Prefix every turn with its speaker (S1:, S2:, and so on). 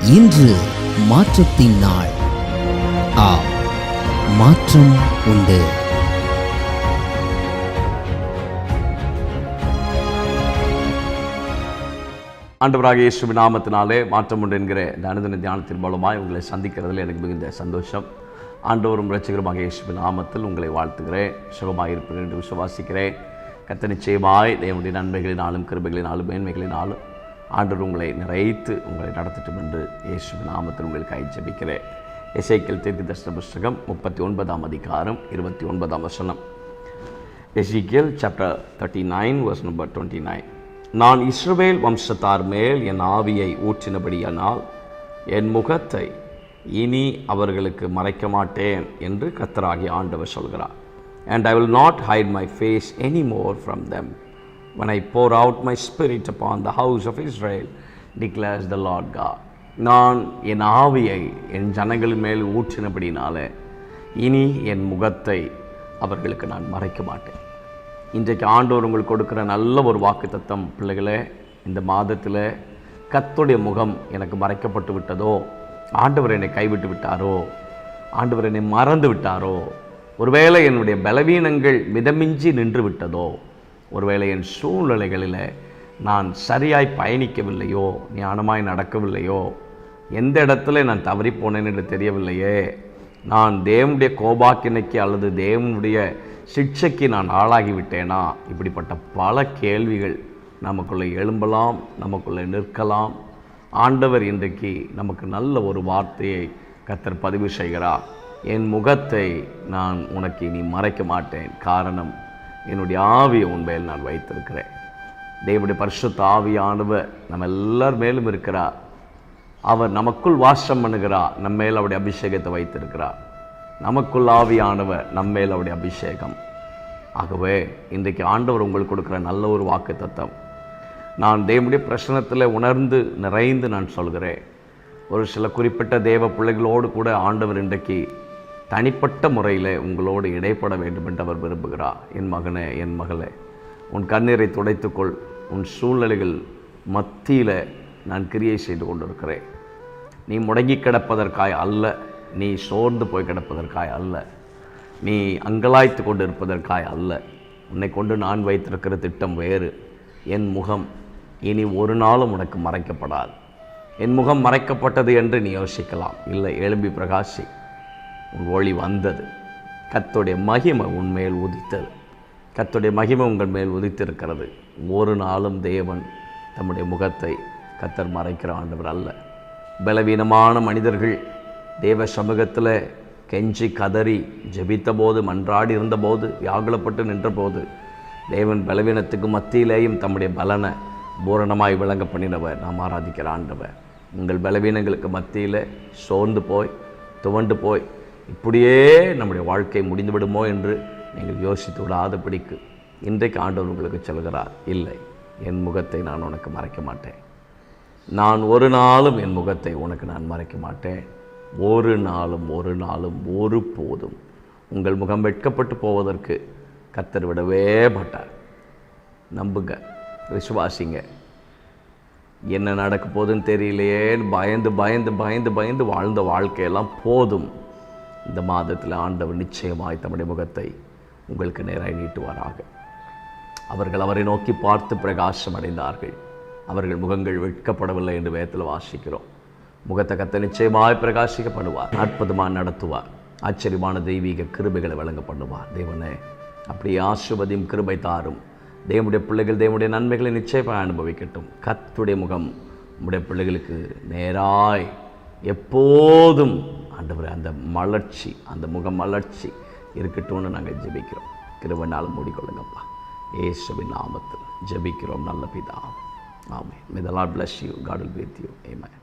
S1: இன்று மாற்றத்தின் நாள். மாற்றம் உண்டு.
S2: ஆண்டவராகிய இயேசுவின் நாமத்தினாலே மாற்றம் உண்டு என்கிற இந்த அனுதின தியானத்தின் மூலமாய் உங்களை சந்திக்கிறதில் எனக்கு மிகுந்த சந்தோஷம். ஆண்டவரும் இரட்சகருமாகிய இயேசுவின் நாமத்தில் உங்களை வாழ்த்துகிறேன். சுகமாக இருப்பேன் என்று விசுவாசிக்கிறேன். கர்த்தர் நிச்சயமாய் தேவனுடைய நன்மைகளினாலும் கிருபைகளினாலும் மேன்மைகளினாலும் ஆண்டவர் உங்களை நிறைத்து உங்களை நடத்தட்டும் என்று இயேசுவின் நாமத்தில் உங்களுக்கு ஜெபிக்கிறேன். எசேக்கியேல் தீர்க்கதரிசன புஸ்தகம் 39ஆம் அதிகாரம் 29ஆம் வசனம். எசேக்கியேல் சாப்டர் 39 verse number 29. நான் இஸ்ரவேல் வம்சத்தார் மேல் என் ஆவியை ஊற்றினபடியானால் என் முகத்தை இனி அவர்களுக்கு மறைக்க மாட்டேன் என்று கர்த்தராகிய ஆண்டவர் சொல்கிறார். And I will not hide my face anymore from them when I pour out my spirit upon the house of Israel, declares the Lord God. நான் என் ஆவியை என் ஜனங்களின் மேல் ஊற்றினபடினாலே இனி என் முகத்தை அவர்களுக்கு நான் மறைக்க மாட்டேன். இன்றைக்கு ஆண்டவர் உங்களுக்கு கொடுக்குற நல்ல ஒரு வாக்குத்தத்தம், பிள்ளைகளே, இந்த மாதத்தில் கர்த்தருடைய முகம் எனக்கு மறைக்கப்பட்டு விட்டதோ, ஆண்டவர் என்னை கைவிட்டு விட்டாரோ, ஆண்டவர் என்னை மறந்து விட்டாரோ, ஒருவேளை என்னுடைய பலவீனங்கள் மிதமிஞ்சி நின்று விட்டதோ, ஒருவேளை என் சூழ்நிலைகளில் நான் சரியாய் பயணிக்கவில்லையோ, ஞானமாய் நடக்கவில்லையோ, எந்த இடத்துல நான் தவறி போனேன் என்று தெரியவில்லையே, நான் தேவனுடைய கோபாக்கினைக்கு அல்லது தேவனுடைய சிக்ஷைக்கு நான் ஆளாகிவிட்டேனா, இப்படிப்பட்ட பல கேள்விகள் நமக்குள்ளே எழும்பலாம், நமக்குள்ளே நிற்கலாம். ஆண்டவர் இன்றைக்கு நமக்கு நல்ல ஒரு வார்த்தையை கர்த்தர் பதிவு செய்கிறார். என் முகத்தை நான் உனக்கு இனி மறைக்க மாட்டேன், காரணம் என்னுடைய ஆவியை உண்மையில் நான் வைத்திருக்கிறேன். தேவனுடைய பரிசுத்த ஆவியானவர் நம்ம எல்லார் மேலும் இருக்கிறார். அவர் நமக்குள் வாசம் பண்ணுகிறார். நம்ம மேல் அவருடைய அபிஷேகத்தை வைத்திருக்கிறார். நமக்குள் ஆவியானவர் நம்ம மேல் அவருடைய அபிஷேகம். ஆகவே இன்றைக்கு ஆண்டவர் உங்களுக்கு கொடுக்குற நல்ல ஒரு வாக்கு தத்தம். நான் தேவனுடைய பிரசனத்தில் உணர்ந்து நிறைந்து நான் சொல்கிறேன். ஒரு சில குறிப்பிட்ட தேவ பிள்ளைகளோடு கூட ஆண்டவர் இன்றைக்கு தனிப்பட்ட முறையில் உங்களோடு இடைப்பட வேண்டும் என்று அவர் விரும்புகிறார். என் மகனே, என் மகளே, உன் கண்ணீரை துடைத்துக்கொள். உன் சூழ்நிலைகள் மத்தியில் நான் கிரியை செய்து கொண்டிருக்கிறேன். நீ முடங்கி கிடப்பதற்காய் அல்ல, நீ சோர்ந்து போய் கிடப்பதற்காய் அல்ல, நீ அங்கலாய்த்து கொண்டு இருப்பதற்காய் அல்ல. உன்னை கொண்டு நான் வைத்திருக்கிற திட்டம் வேறு. என் முகம் இனி ஒரு நாளும் உனக்கு மறைக்கப்படாது. என் முகம் மறைக்கப்பட்டது என்று நீ யோசிக்கலாம். இல்லை, எழும்பி பிரகாசி. உன் ஒளி வந்தது. கர்த்தருடைய மகிமை உன்மேல் உதித்தது. கர்த்தருடைய மகிமை உங்கள் மேல் உதித்திருக்கிறது. ஒரு நாளும் தேவன் தம்முடைய முகத்தை கர்த்தர் மறைக்கிற ஆண்டவர் அல்ல. பலவீனமான மனிதர்கள் தேவ சமூகத்தில் கெஞ்சி கதறி ஜெபித்த போது, மன்றாடி இருந்தபோது, வியாகுலப்பட்டு நின்றபோது, தேவன் பலவீனத்துக்கு மத்தியிலேயும் தம்முடைய பலனை பூரணமாய் விளங்க பண்ணினவர் நாம் ஆராதிக்கிற ஆண்டவர். உங்கள் பலவீனங்களுக்கு மத்தியில் சோர்ந்து போய் துவண்டு போய் இப்படியே நம்முடைய வாழ்க்கை முடிந்து விடுமோ என்று நீங்கள் யோசித்து விடாதபடிக்கு இன்றைக்கு ஆண்டவர் உங்களுக்கு சொல்கிறார், இல்லை, என் முகத்தை நான் உனக்கு மறைக்க மாட்டேன். நான் ஒரு நாளும் என் முகத்தை உனக்கு நான் மறைக்க மாட்டேன். ஒரு நாளும் ஒரு போதும் உங்கள் முகம் வெட்கப்பட்டு போவதற்கு கர்த்தர் விடவே மாட்டார். நம்புங்க, விசுவாசிங்க. என்ன நடக்க போகுதுன்னு தெரியலையேன்னு பயந்து பயந்து பயந்து பயந்து வாழ்ந்த வாழ்க்கையெல்லாம் போதும். இந்த மாதத்தில் ஆண்டவர் நிச்சயமாய் தம்முடைய முகத்தை உங்களுக்கு நேராக நீட்டுவாராக. அவர்கள் அவரை நோக்கி பார்த்து பிரகாசம் அடைந்தார்கள். அவர்கள் முகங்கள் வெட்கப்படவில்லை என்று வேதத்தில் வாசிக்கிறோம். முகத்தை கர்த்தர் நிச்சயமாய் பிரகாசிக்கப்படுவார், அற்புதமாக நடத்துவார், ஆச்சரியமான தெய்வீக கிருபைகளை வழங்க பண்ணுவார். தேவனே, அப்படி ஆசீர்வதியும் கிருபை தாரும். தேவனுடைய பிள்ளைகள் தேவனுடைய நன்மைகளை நிச்சயமாக அனுபவிக்கட்டும். கர்த்தருடைய முகம் நம்முடைய பிள்ளைகளுக்கு நேராய் எப்போதும் ஆண்டவரே அந்த மலர்ச்சி, அந்த முகம் மலர்ச்சி இருக்கட்டும்னு நாங்கள் ஜெபிக்கிறோம். கிருபையால் மூடிக்கொள்ளுங்கப்பா. இயேசுவின் நாமத்தில் ஜெபிக்கிறோம் நல்ல பிதாவே. ஆமென். May the Lord bless you. God will be with you. Amen.